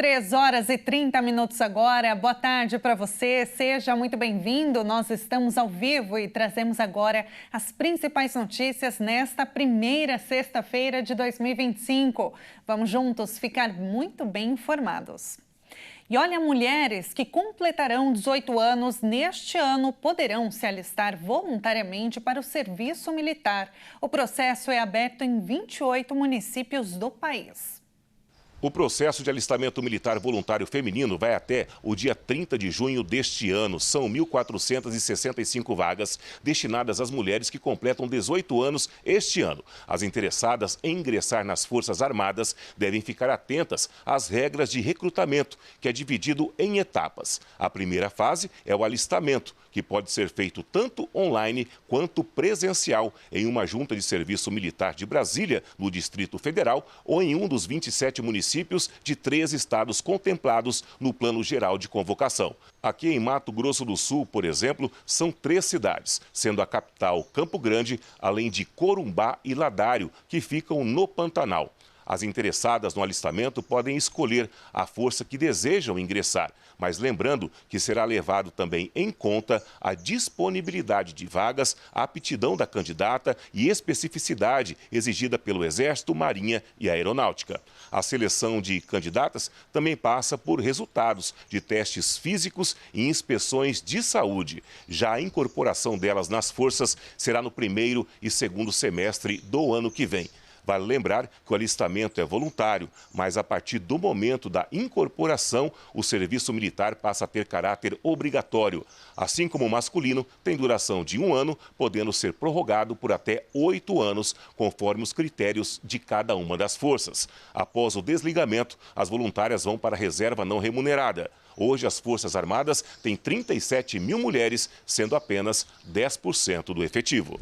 3h30 agora. Boa tarde para você. Seja muito bem-vindo. Nós estamos ao vivo e trazemos agora as principais notícias nesta primeira sexta-feira de 2025. Vamos juntos ficar muito bem informados. E olha, mulheres que completarão 18 anos neste ano poderão se alistar voluntariamente para o serviço militar. O processo é aberto em 28 municípios do país. O processo de alistamento militar voluntário feminino vai até o dia 30 de junho deste ano. São 1.465 vagas destinadas às mulheres que completam 18 anos este ano. As interessadas em ingressar nas Forças Armadas devem ficar atentas às regras de recrutamento, que é dividido em etapas. A primeira fase é o alistamento, que pode ser feito tanto online quanto presencial em uma junta de serviço militar de Brasília, no Distrito Federal, ou em um dos 27 municípios de 3 estados contemplados no Plano Geral de Convocação. Aqui em Mato Grosso do Sul, por exemplo, são 3 cidades, sendo a capital Campo Grande, além de Corumbá e Ladário, que ficam no Pantanal. As interessadas no alistamento podem escolher a força que desejam ingressar, mas lembrando que será levado também em conta a disponibilidade de vagas, a aptidão da candidata e especificidade exigida pelo Exército, Marinha e Aeronáutica. A seleção de candidatas também passa por resultados de testes físicos e inspeções de saúde. Já a incorporação delas nas forças será no primeiro e segundo semestre do ano que vem. Vale lembrar que o alistamento é voluntário, mas a partir do momento da incorporação, o serviço militar passa a ter caráter obrigatório. Assim como o masculino, tem duração de 1 ano, podendo ser prorrogado por até 8 anos, conforme os critérios de cada uma das forças. Após o desligamento, as voluntárias vão para a reserva não remunerada. Hoje, as Forças Armadas têm 37 mil mulheres, sendo apenas 10% do efetivo.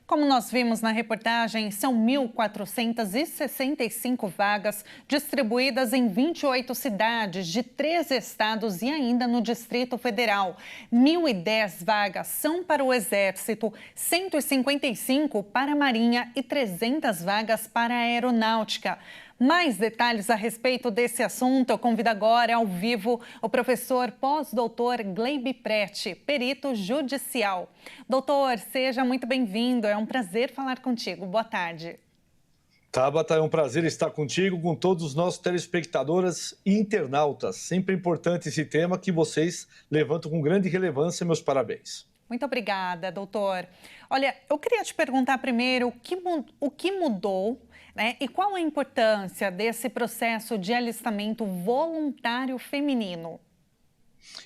Como nós vimos na reportagem, são 1.465 vagas distribuídas em 28 cidades de 3 estados e ainda no Distrito Federal. 1.010 vagas são para o Exército, 155 para a Marinha e 300 vagas para a Aeronáutica. Mais detalhes a respeito desse assunto, eu convido agora ao vivo o professor pós-doutor Gleibe Prete, perito judicial. Doutor, seja muito bem-vindo, é um prazer falar contigo. Boa tarde. Tabata, é um prazer estar contigo, com todos os nossos telespectadoras e internautas. Sempre importante esse tema que vocês levantam com grande relevância. Meus parabéns. Muito obrigada, doutor. Olha, eu queria te perguntar primeiro o que mudou, né? E qual a importância desse processo de alistamento voluntário feminino?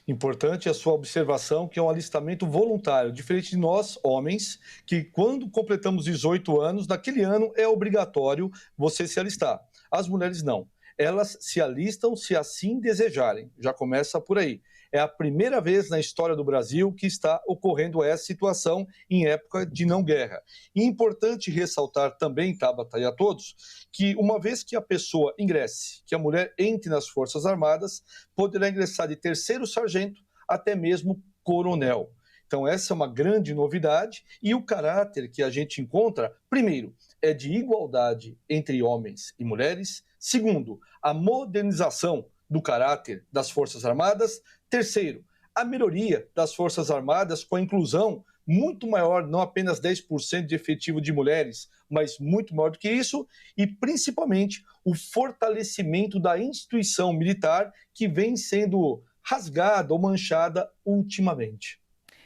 Importante a sua observação que é um alistamento voluntário, diferente de nós, homens, que quando completamos 18 anos, naquele ano é obrigatório você se alistar. As mulheres não. Elas se alistam se assim desejarem. Já começa por aí. É a primeira vez na história do Brasil que está ocorrendo essa situação em época de não guerra. E é importante ressaltar também, Tabata, e a todos, que uma vez que a pessoa ingresse, que a mulher entre nas Forças Armadas, poderá ingressar de 3º sargento até mesmo coronel. Então essa é uma grande novidade e o caráter que a gente encontra, primeiro, é de igualdade entre homens e mulheres. Segundo, a modernização do caráter das Forças Armadas. Terceiro, a melhoria das Forças Armadas com a inclusão muito maior, não apenas 10% de efetivo de mulheres, mas muito maior do que isso, e principalmente o fortalecimento da instituição militar que vem sendo rasgada ou manchada ultimamente.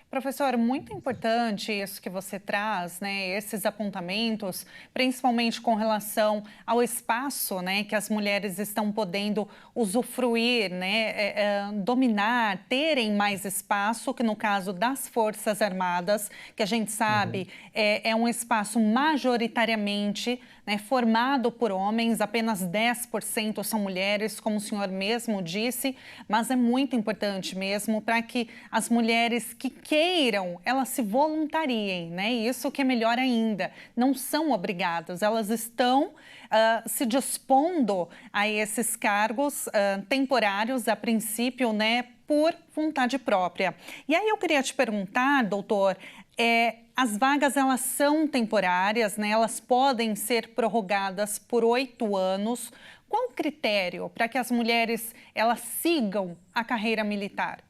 Professor, muito importante isso que você traz, né? Esses apontamentos, principalmente com relação ao espaço, né, que as mulheres estão podendo usufruir, né, dominar, terem mais espaço, que no caso das Forças Armadas, que a gente sabe é um espaço majoritariamente, né, formado por homens, apenas 10% são mulheres, como o senhor mesmo disse, mas é muito importante mesmo para que as mulheres que queiram, elas se voluntariem, né? Isso que é melhor ainda, não são obrigadas, elas estão se dispondo a esses cargos temporários, a princípio, né, por vontade própria. E aí eu queria te perguntar, doutor, As vagas, elas são temporárias, né? Elas podem ser prorrogadas por 8 anos. Qual o critério para que as mulheres elas sigam a carreira militar?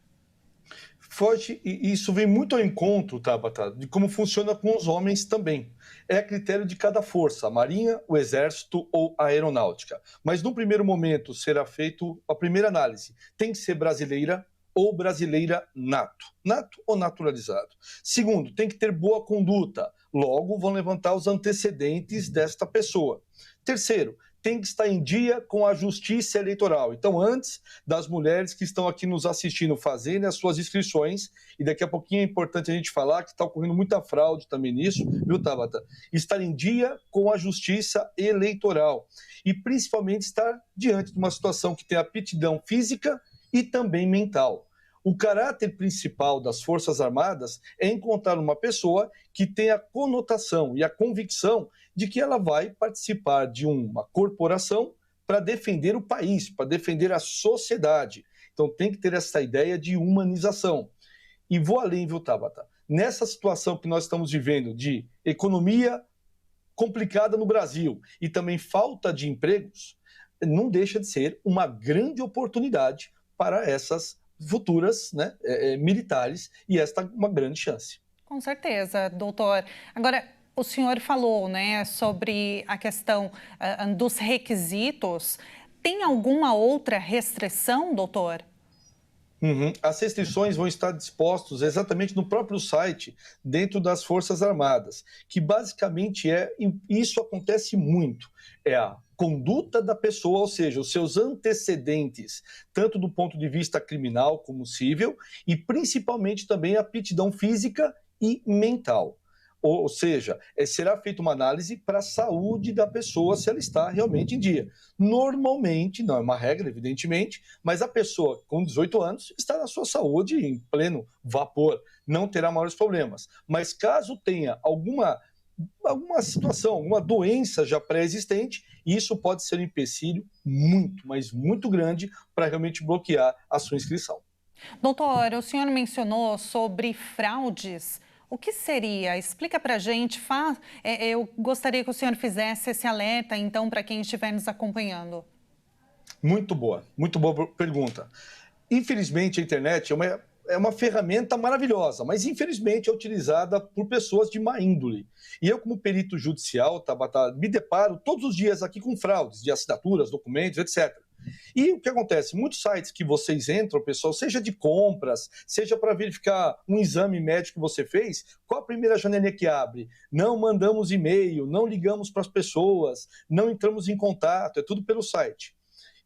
Foge, e isso vem muito ao encontro, Tabata, de como funciona com os homens também. É a critério de cada força, a Marinha, o Exército ou a Aeronáutica. Mas no primeiro momento será feito a primeira análise. Tem que ser brasileira ou brasileira nato. Nato ou naturalizado. Segundo, tem que ter boa conduta. Logo, vão levantar os antecedentes desta pessoa. Terceiro, tem que estar em dia com a justiça eleitoral. Então, antes das mulheres que estão aqui nos assistindo fazerem as suas inscrições, e daqui a pouquinho é importante a gente falar que está ocorrendo muita fraude também nisso, viu, Tabata? Estar em dia com a justiça eleitoral. E, principalmente, estar diante de uma situação que tem aptidão física e também mental. O caráter principal das Forças Armadas é encontrar uma pessoa que tenha a conotação e a convicção de que ela vai participar de uma corporação para defender o país, para defender a sociedade. Então tem que ter essa ideia de humanização. E vou além, viu, Tabata? Nessa situação que nós estamos vivendo de economia complicada no Brasil e também falta de empregos, não deixa de ser uma grande oportunidade para essas futuras, né, militares, e esta é uma grande chance. Com certeza, doutor. Agora, o senhor falou, né, sobre a questão dos requisitos. Tem alguma outra restrição, doutor? As restrições vão estar dispostas exatamente no próprio site, dentro das Forças Armadas, que basicamente isso acontece muito, é a conduta da pessoa, ou seja, os seus antecedentes, tanto do ponto de vista criminal como civil, e principalmente também a aptidão física e mental. Ou seja, será feita uma análise para a saúde da pessoa, se ela está realmente em dia. Normalmente, não é uma regra, evidentemente, mas a pessoa com 18 anos está na sua saúde em pleno vapor, não terá maiores problemas. Mas caso tenha alguma situação, alguma doença já pré-existente, isso pode ser um empecilho muito, mas muito grande para realmente bloquear a sua inscrição. Doutor, o senhor mencionou sobre fraudes. O que seria? Explica para a gente. Eu gostaria que o senhor fizesse esse alerta, então, para quem estiver nos acompanhando. Muito boa pergunta. Infelizmente, a internet é uma ferramenta maravilhosa, mas infelizmente é utilizada por pessoas de má índole. E eu, como perito judicial, Tabata, me deparo todos os dias aqui com fraudes de assinaturas, documentos, etc. E o que acontece? Muitos sites que vocês entram, pessoal, seja de compras, seja para verificar um exame médico que você fez, qual a primeira janelinha que abre? Não mandamos e-mail, não ligamos para as pessoas, não entramos em contato, é tudo pelo site.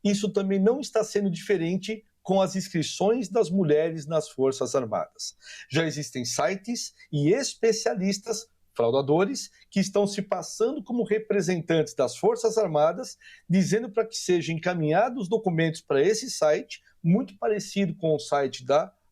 Isso também não está sendo diferente com as inscrições das mulheres nas Forças Armadas. Já existem sites e especialistas fraudadores que estão se passando como representantes das Forças Armadas, dizendo para que sejam encaminhados os documentos para esse site, muito parecido com o site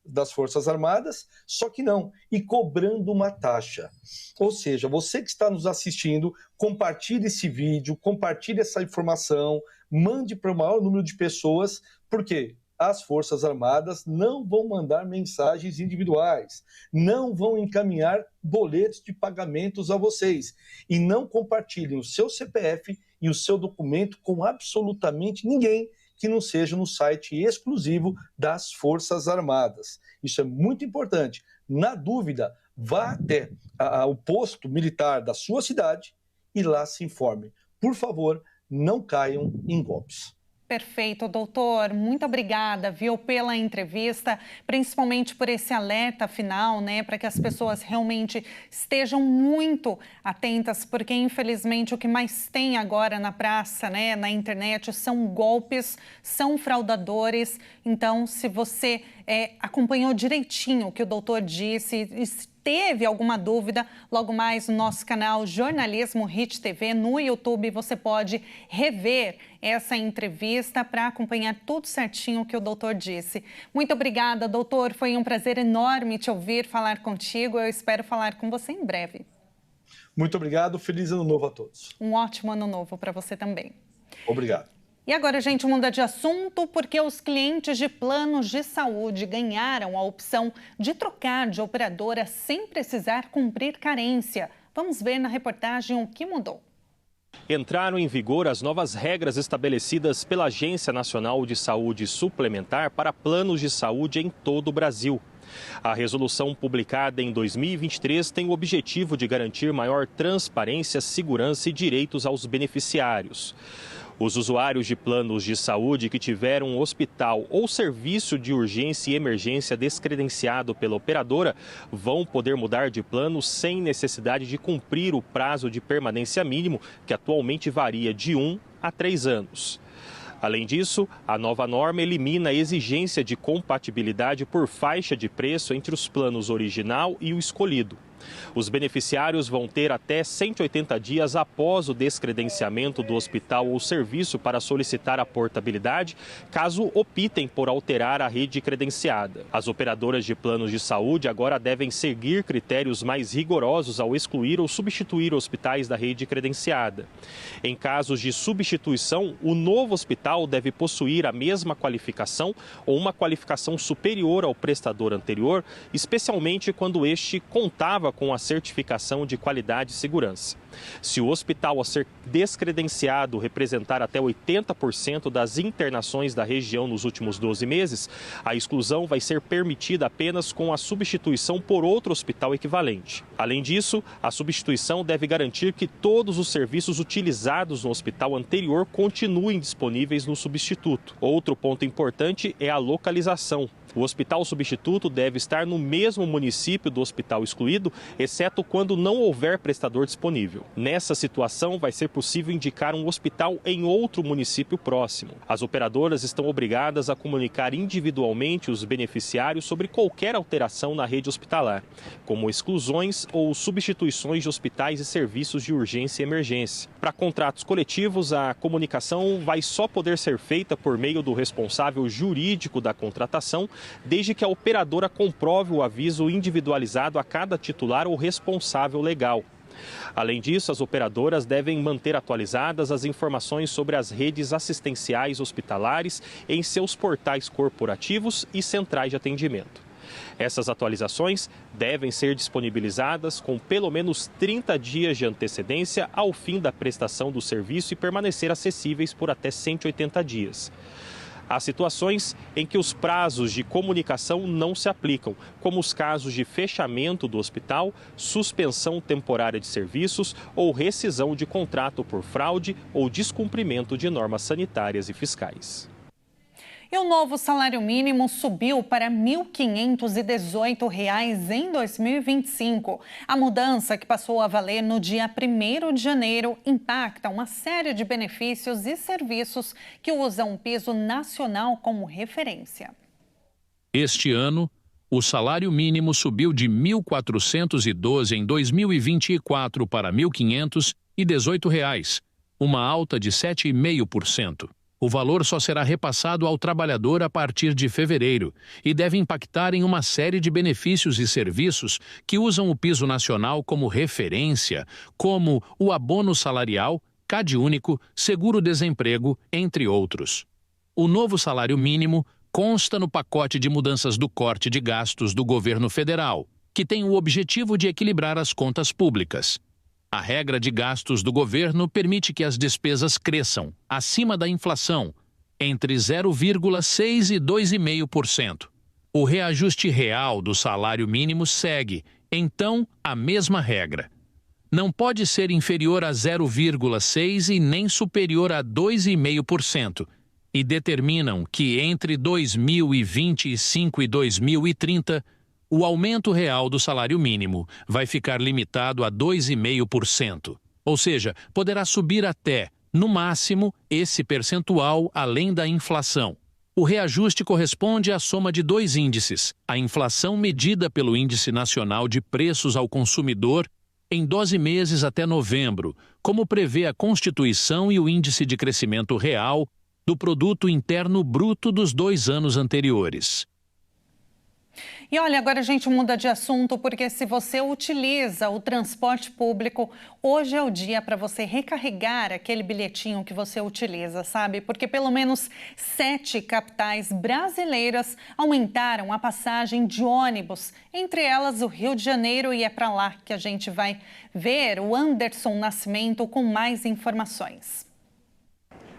das Forças Armadas, só que não, e cobrando uma taxa. Ou seja, você que está nos assistindo, compartilhe esse vídeo, compartilhe essa informação, mande para o maior número de pessoas, porque as Forças Armadas não vão mandar mensagens individuais, não vão encaminhar boletos de pagamentos a vocês e não compartilhem o seu CPF e o seu documento com absolutamente ninguém que não seja no site exclusivo das Forças Armadas. Isso é muito importante. Na dúvida, vá até o posto militar da sua cidade e lá se informe. Por favor, não caiam em golpes. Perfeito, doutor. Muito obrigada, viu, pela entrevista, principalmente por esse alerta final, né, para que as pessoas realmente estejam muito atentas, porque infelizmente o que mais tem agora na praça, né, na internet, são golpes, são fraudadores. Então, se você acompanhou direitinho o que o doutor disse, teve alguma dúvida, logo mais no nosso canal Jornalismo Hit TV no YouTube, você pode rever essa entrevista para acompanhar tudo certinho o que o doutor disse. Muito obrigada, doutor. Foi um prazer enorme te ouvir, falar contigo. Eu espero falar com você em breve. Muito obrigado. Feliz ano novo a todos. Um ótimo ano novo para você também. Obrigado. E agora a gente muda de assunto porque os clientes de planos de saúde ganharam a opção de trocar de operadora sem precisar cumprir carência. Vamos ver na reportagem o que mudou. Entraram em vigor as novas regras estabelecidas pela Agência Nacional de Saúde Suplementar para planos de saúde em todo o Brasil. A resolução publicada em 2023 tem o objetivo de garantir maior transparência, segurança e direitos aos beneficiários. Os usuários de planos de saúde que tiveram um hospital ou serviço de urgência e emergência descredenciado pela operadora vão poder mudar de plano sem necessidade de cumprir o prazo de permanência mínimo, que atualmente varia de 1 a 3 anos. Além disso, a nova norma elimina a exigência de compatibilidade por faixa de preço entre os planos original e o escolhido. Os beneficiários vão ter até 180 dias após o descredenciamento do hospital ou serviço para solicitar a portabilidade, caso optem por alterar a rede credenciada. As operadoras de planos de saúde agora devem seguir critérios mais rigorosos ao excluir ou substituir hospitais da rede credenciada. Em casos de substituição, o novo hospital deve possuir a mesma qualificação ou uma qualificação superior ao prestador anterior, especialmente quando este contava com a certificação de qualidade e segurança. Se o hospital a ser descredenciado representar até 80% das internações da região nos últimos 12 meses, a exclusão vai ser permitida apenas com a substituição por outro hospital equivalente. Além disso, a substituição deve garantir que todos os serviços utilizados no hospital anterior continuem disponíveis no substituto. Outro ponto importante é a localização. O hospital substituto deve estar no mesmo município do hospital excluído, exceto quando não houver prestador disponível. Nessa situação, vai ser possível indicar um hospital em outro município próximo. As operadoras estão obrigadas a comunicar individualmente os beneficiários sobre qualquer alteração na rede hospitalar, como exclusões ou substituições de hospitais e serviços de urgência e emergência. Para contratos coletivos, a comunicação vai só poder ser feita por meio do responsável jurídico da contratação, desde que a operadora comprove o aviso individualizado a cada titular ou responsável legal. Além disso, as operadoras devem manter atualizadas as informações sobre as redes assistenciais hospitalares em seus portais corporativos e centrais de atendimento. Essas atualizações devem ser disponibilizadas com pelo menos 30 dias de antecedência ao fim da prestação do serviço e permanecer acessíveis por até 180 dias. Há situações em que os prazos de comunicação não se aplicam, como os casos de fechamento do hospital, suspensão temporária de serviços ou rescisão de contrato por fraude ou descumprimento de normas sanitárias e fiscais. E o novo salário mínimo subiu para R$ 1.518 em 2025. A mudança, que passou a valer no dia 1º de janeiro, impacta uma série de benefícios e serviços que usam o piso nacional como referência. Este ano, o salário mínimo subiu de R$ 1.412 em 2024 para R$ 1.518, uma alta de 7,5%. O valor só será repassado ao trabalhador a partir de fevereiro e deve impactar em uma série de benefícios e serviços que usam o piso nacional como referência, como o abono salarial, CadÚnico, seguro-desemprego, entre outros. O novo salário mínimo consta no pacote de mudanças do corte de gastos do governo federal, que tem o objetivo de equilibrar as contas públicas. A regra de gastos do governo permite que as despesas cresçam acima da inflação, entre 0,6% e 2,5%. O reajuste real do salário mínimo segue, então, a mesma regra. Não pode ser inferior a 0,6% e nem superior a 2,5%, e determinam que entre 2025 e 2030, o aumento real do salário mínimo vai ficar limitado a 2,5%. Ou seja, poderá subir até, no máximo, esse percentual além da inflação. O reajuste corresponde à soma de dois índices: a inflação medida pelo Índice Nacional de Preços ao Consumidor em 12 meses até novembro, como prevê a Constituição, e o Índice de Crescimento Real do Produto Interno Bruto dos 2 anos anteriores. E olha, agora a gente muda de assunto, porque se você utiliza o transporte público, hoje é o dia para você recarregar aquele bilhetinho que você utiliza, sabe? Porque pelo menos 7 capitais brasileiras aumentaram a passagem de ônibus, entre elas o Rio de Janeiro, e é para lá que a gente vai ver o Anderson Nascimento com mais informações.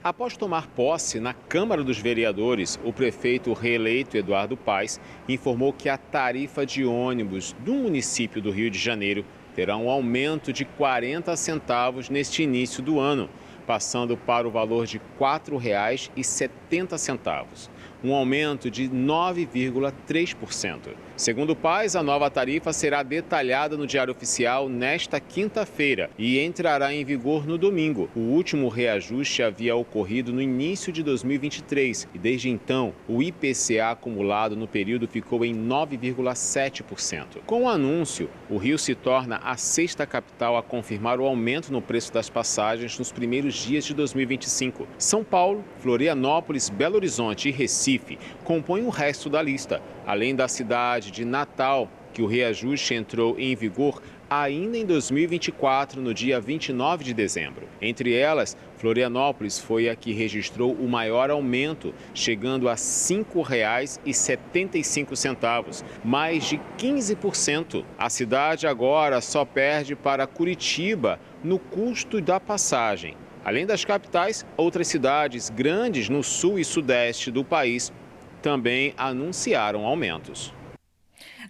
Após tomar posse na Câmara dos Vereadores, o prefeito reeleito Eduardo Paes informou que a tarifa de ônibus do município do Rio de Janeiro terá um aumento de 40 centavos neste início do ano, passando para o valor de R$ 4,70, um aumento de 9,3%. Segundo Paes, a nova tarifa será detalhada no Diário Oficial nesta quinta-feira e entrará em vigor no domingo. O último reajuste havia ocorrido no início de 2023 e desde então o IPCA acumulado no período ficou em 9,7%. Com o anúncio, o Rio se torna a 6ª capital a confirmar o aumento no preço das passagens nos primeiros dias de 2025. São Paulo, Florianópolis, Belo Horizonte e Recife compõem o resto da lista, além da cidade de Natal, que o reajuste entrou em vigor ainda em 2024, no dia 29 de dezembro. Entre elas, Florianópolis foi a que registrou o maior aumento, chegando a R$ 5,75, mais de 15%. A cidade agora só perde para Curitiba no custo da passagem. Além das capitais, outras cidades grandes no sul e sudeste do país também anunciaram aumentos.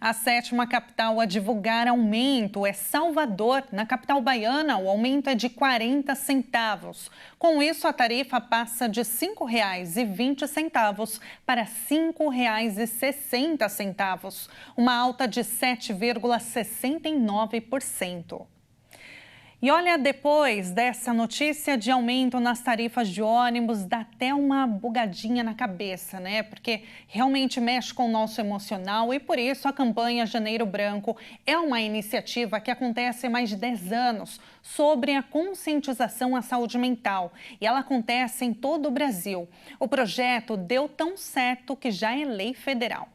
A 7ª capital a divulgar aumento é Salvador. Na capital baiana, o aumento é de 40 centavos. Com isso, a tarifa passa de R$ 5,20 para R$ 5,60, uma alta de 7,69%. E olha, depois dessa notícia de aumento nas tarifas de ônibus, dá até uma bugadinha na cabeça, né? Porque realmente mexe com o nosso emocional e por isso a campanha Janeiro Branco é uma iniciativa que acontece há mais de 10 anos sobre a conscientização à saúde mental. E ela acontece em todo o Brasil. O projeto deu tão certo que já é lei federal.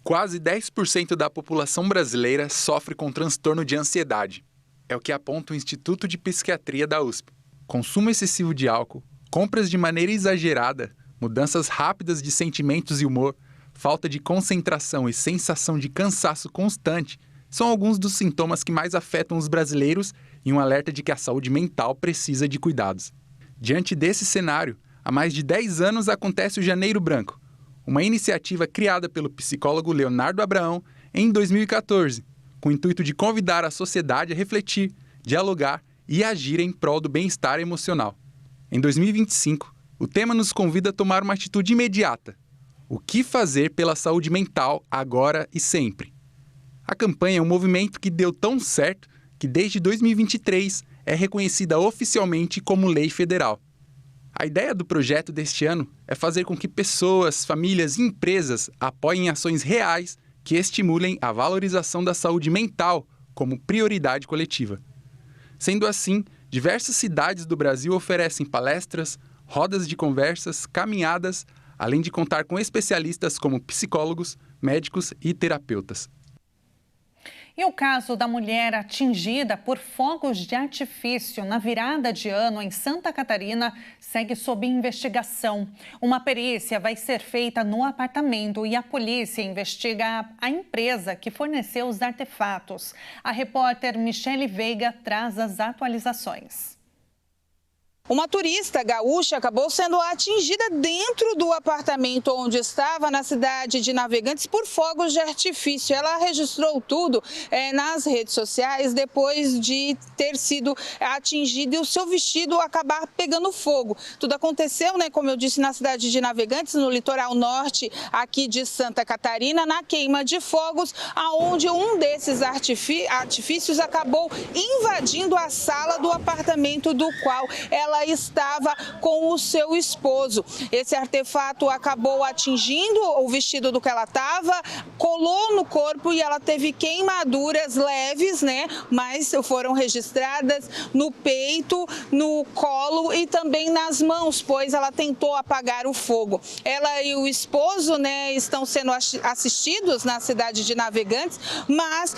Quase 10% da população brasileira sofre com transtorno de ansiedade. É o que aponta o Instituto de Psiquiatria da USP. Consumo excessivo de álcool, compras de maneira exagerada, mudanças rápidas de sentimentos e humor, falta de concentração e sensação de cansaço constante são alguns dos sintomas que mais afetam os brasileiros e um alerta de que a saúde mental precisa de cuidados. Diante desse cenário, há mais de 10 anos acontece o Janeiro Branco, uma iniciativa criada pelo psicólogo Leonardo Abraão em 2014, com o intuito de convidar a sociedade a refletir, dialogar e agir em prol do bem-estar emocional. Em 2025, o tema nos convida a tomar uma atitude imediata. O que fazer pela saúde mental agora e sempre? A campanha é um movimento que deu tão certo que desde 2023 é reconhecida oficialmente como lei federal. A ideia do projeto deste ano é fazer com que pessoas, famílias e empresas apoiem ações reais que estimulem a valorização da saúde mental como prioridade coletiva. Sendo assim, diversas cidades do Brasil oferecem palestras, rodas de conversas, caminhadas, além de contar com especialistas como psicólogos, médicos e terapeutas. E o caso da mulher atingida por fogos de artifício na virada de ano em Santa Catarina segue sob investigação. Uma perícia vai ser feita no apartamento e a polícia investiga a empresa que forneceu os artefatos. A repórter Michele Veiga traz as atualizações. Uma turista gaúcha acabou sendo atingida dentro do apartamento onde estava, na cidade de Navegantes, por fogos de artifício. Ela registrou tudo nas redes sociais depois de ter sido atingida e o seu vestido acabar pegando fogo. Tudo aconteceu, como eu disse, na cidade de Navegantes, no litoral norte aqui de Santa Catarina, na queima de fogos, aonde um desses artifícios acabou invadindo a sala do apartamento do qual ela ela estava com o seu esposo. Esse artefato acabou atingindo o vestido do que ela estava, colou no corpo e ela teve queimaduras leves, né? Mas foram registradas no peito, no colo e também nas mãos, pois ela tentou apagar o fogo. Ela e o esposo, né, estão sendo assistidos na cidade de Navegantes, mas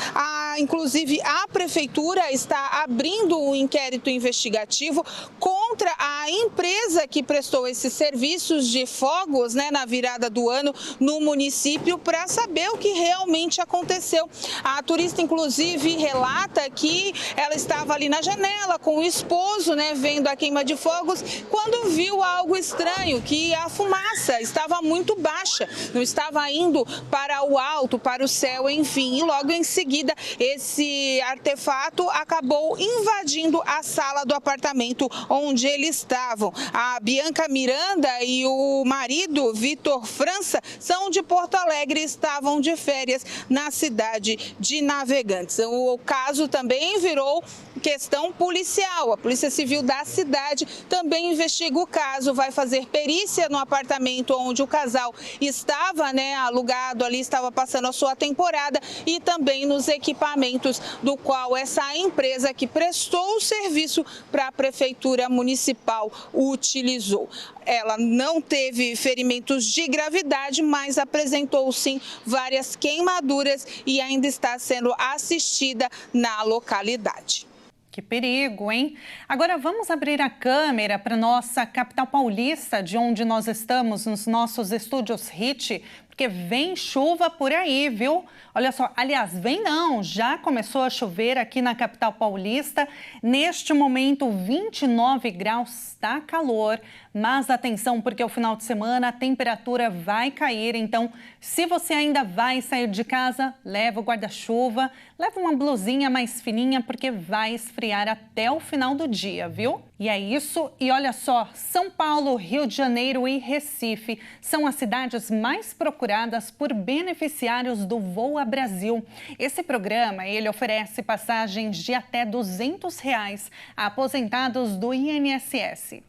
inclusive a prefeitura está abrindo um inquérito investigativo contra a empresa que prestou esses serviços de fogos, né, na virada do ano no município, para saber o que realmente aconteceu. A turista, inclusive, relata que ela estava ali na janela com o esposo, né, vendo a queima de fogos, quando viu algo estranho, que a fumaça estava muito baixa, não estava indo para o alto, para o céu, enfim. E logo em seguida, esse artefato acabou invadindo a sala do apartamento onde eles estavam. A Bianca Miranda e o marido, Vitor França, são de Porto Alegre e estavam de férias na cidade de Navegantes. O caso também virou questão policial. A Polícia Civil da cidade também investiga o caso, vai fazer perícia no apartamento onde o casal estava, né, alugado ali, estava passando a sua temporada, e também nos equipamentos do qual essa empresa que prestou o serviço para a Prefeitura Municipal utilizou. Ela não teve ferimentos de gravidade, mas apresentou sim várias queimaduras e ainda está sendo assistida na localidade. Que perigo, hein? Agora vamos abrir a câmera para nossa capital paulista, de onde nós estamos, nos nossos estúdios HIT, porque vem chuva por aí, viu? Olha só, aliás, vem não, já começou a chover aqui na capital paulista. Neste momento, 29 graus, está calor, mas atenção, porque o final de semana a temperatura vai cair. Então, se você ainda vai sair de casa, leva o guarda-chuva, leva uma blusinha mais fininha, porque vai esfriar até o final do dia, viu? E é isso. E olha só, São Paulo, Rio de Janeiro e Recife são as cidades mais procuradas por beneficiários do Voa Brasil. Esse programa, ele oferece passagens de até R$200 a aposentados do INSS.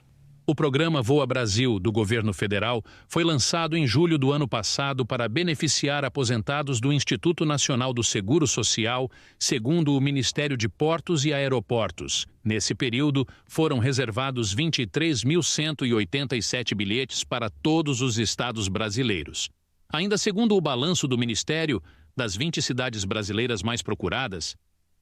O programa Voa Brasil, do governo federal, foi lançado em julho do ano passado para beneficiar aposentados do Instituto Nacional do Seguro Social, segundo o Ministério de Portos e Aeroportos. Nesse período, foram reservados 23.187 bilhetes para todos os estados brasileiros. Ainda segundo o balanço do Ministério, das 20 cidades brasileiras mais procuradas,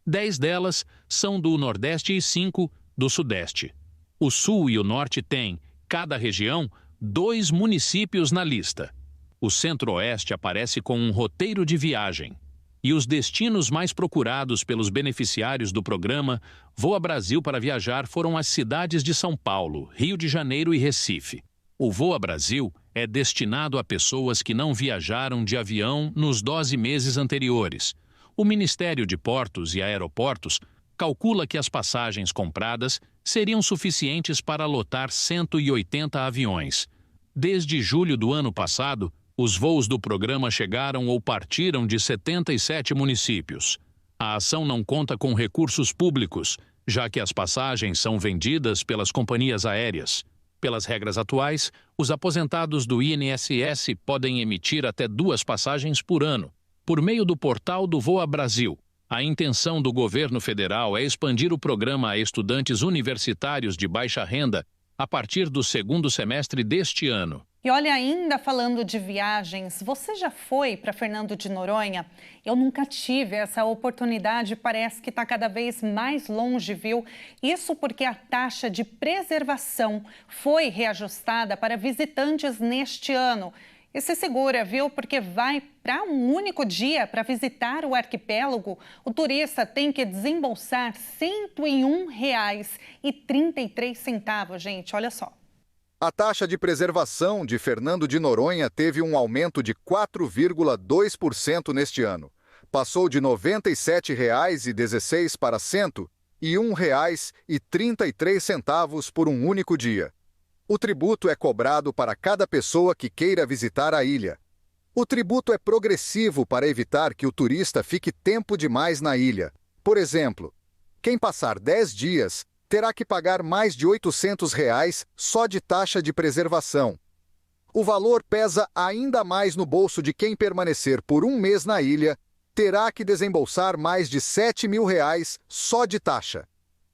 10 delas são do Nordeste e 5 do Sudeste. O Sul e o Norte têm, cada região, 2 municípios na lista. O Centro-Oeste aparece com um roteiro de viagem. E os destinos mais procurados pelos beneficiários do programa Voa Brasil para viajar foram as cidades de São Paulo, Rio de Janeiro e Recife. O Voa Brasil é destinado a pessoas que não viajaram de avião nos 12 meses anteriores. O Ministério de Portos e Aeroportos calcula que as passagens compradas seriam suficientes para lotar 180 aviões. Desde julho do ano passado, os voos do programa chegaram ou partiram de 77 municípios. A ação não conta com recursos públicos, já que as passagens são vendidas pelas companhias aéreas. Pelas regras atuais, os aposentados do INSS podem emitir até 2 passagens por ano, por meio do portal do Voa Brasil. A intenção do governo federal é expandir o programa a estudantes universitários de baixa renda a partir do 2º semestre deste ano. E olha, ainda falando de viagens, você já foi para Fernando de Noronha? Eu nunca tive essa oportunidade, parece que está cada vez mais longe, viu? Isso porque a taxa de preservação foi reajustada para visitantes neste ano. E se segura, viu? Porque vai para um único dia para visitar o arquipélago. O turista tem que desembolsar R$ 101,33, gente. Olha só. A taxa de preservação de Fernando de Noronha teve um aumento de 4,2% neste ano. Passou de R$ 97,16 para R$ 101,33 por um único dia. O tributo é cobrado para cada pessoa que queira visitar a ilha. O tributo é progressivo para evitar que o turista fique tempo demais na ilha. Por exemplo, quem passar 10 dias terá que pagar mais de R$ 800 só de taxa de preservação. O valor pesa ainda mais no bolso de quem permanecer por um mês na ilha, terá que desembolsar mais de R$ 7.000 só de taxa.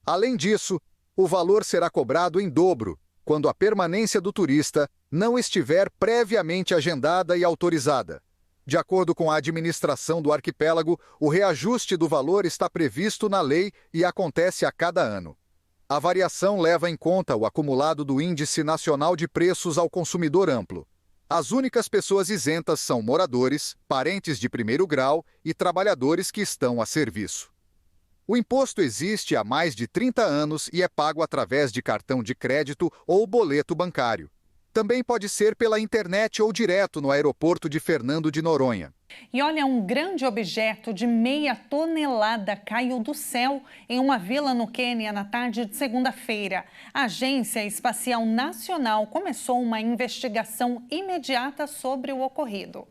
Além disso, o valor será cobrado em dobro quando a permanência do turista não estiver previamente agendada e autorizada. De acordo com a administração do arquipélago, o reajuste do valor está previsto na lei e acontece a cada ano. A variação leva em conta o acumulado do Índice Nacional de Preços ao Consumidor Amplo. As únicas pessoas isentas são moradores, parentes de primeiro grau e trabalhadores que estão a serviço. O imposto existe há mais de 30 anos e é pago através de cartão de crédito ou boleto bancário. Também pode ser pela internet ou direto no aeroporto de Fernando de Noronha. E olha, um grande objeto de meia tonelada caiu do céu em uma vila no Quênia na tarde de segunda-feira. A Agência Espacial Nacional começou uma investigação imediata sobre o ocorrido.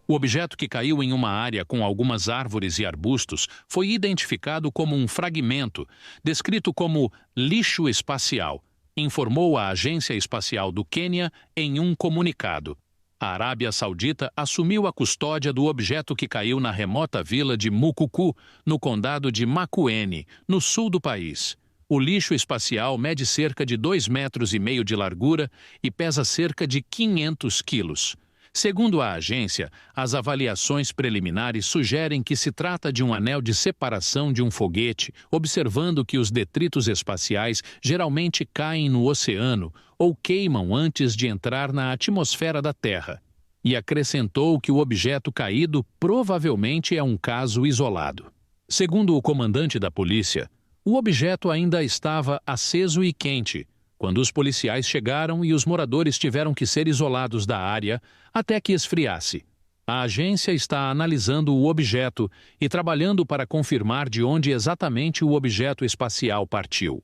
O objeto, que caiu em uma área com algumas árvores e arbustos, foi identificado como um fragmento, descrito como lixo espacial, informou a Agência Espacial do Quênia em um comunicado. A Arábia Saudita assumiu a custódia do objeto que caiu na remota vila de Mucucu, no condado de Makueni, no sul do país. O lixo espacial mede cerca de 2,5 metros de largura e pesa cerca de 500 quilos. Segundo a agência, as avaliações preliminares sugerem que se trata de um anel de separação de um foguete, observando que os detritos espaciais geralmente caem no oceano ou queimam antes de entrar na atmosfera da Terra. E acrescentou que o objeto caído provavelmente é um caso isolado. Segundo o comandante da polícia, o objeto ainda estava aceso e quente quando os policiais chegaram e os moradores tiveram que ser isolados da área até que esfriasse. A agência está analisando o objeto e trabalhando para confirmar de onde exatamente o objeto espacial partiu.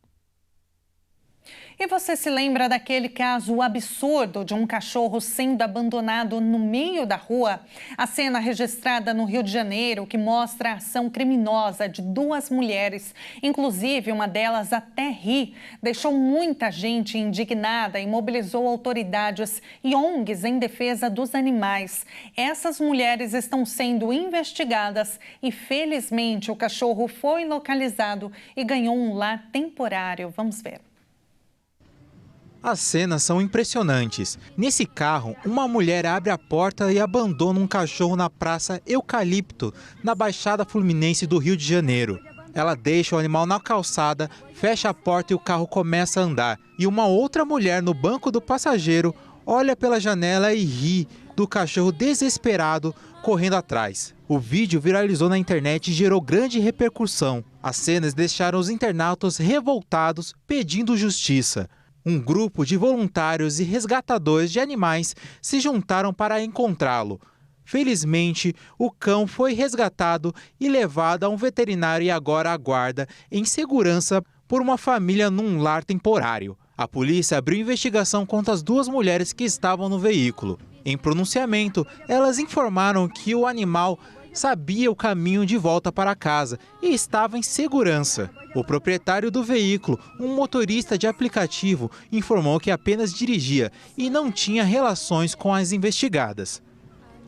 E você se lembra daquele caso absurdo de um cachorro sendo abandonado no meio da rua? A cena registrada no Rio de Janeiro, que mostra a ação criminosa de 2 mulheres, inclusive uma delas até ri, deixou muita gente indignada e mobilizou autoridades e ONGs em defesa dos animais. Essas mulheres estão sendo investigadas e, felizmente, o cachorro foi localizado e ganhou um lar temporário. Vamos ver. As cenas são impressionantes. Nesse carro, uma mulher abre a porta e abandona um cachorro na Praça Eucalipto, na Baixada Fluminense do Rio de Janeiro. Ela deixa o animal na calçada, fecha a porta e o carro começa a andar. E uma outra mulher no banco do passageiro olha pela janela e ri do cachorro desesperado correndo atrás. O vídeo viralizou na internet e gerou grande repercussão. As cenas deixaram os internautas revoltados, pedindo justiça. Um grupo de voluntários e resgatadores de animais se juntaram para encontrá-lo. Felizmente, o cão foi resgatado e levado a um veterinário e agora aguarda em segurança por uma família num lar temporário. A polícia abriu investigação contra as 2 mulheres que estavam no veículo. Em pronunciamento, elas informaram que o animal sabia o caminho de volta para casa e estava em segurança. O proprietário do veículo, um motorista de aplicativo, informou que apenas dirigia e não tinha relações com as investigadas.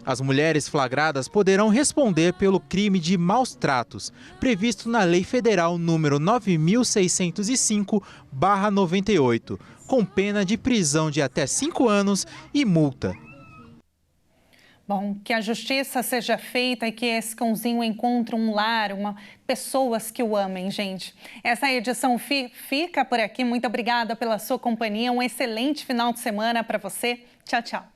As mulheres flagradas poderão responder pelo crime de maus tratos, previsto na Lei Federal número 9.605/98, com pena de prisão de até 5 anos e multa. Bom, que a justiça seja feita e que esse cãozinho encontre um lar, pessoas que o amem, gente. Essa edição fica por aqui. Muito obrigada pela sua companhia. Um excelente final de semana para você. Tchau, tchau.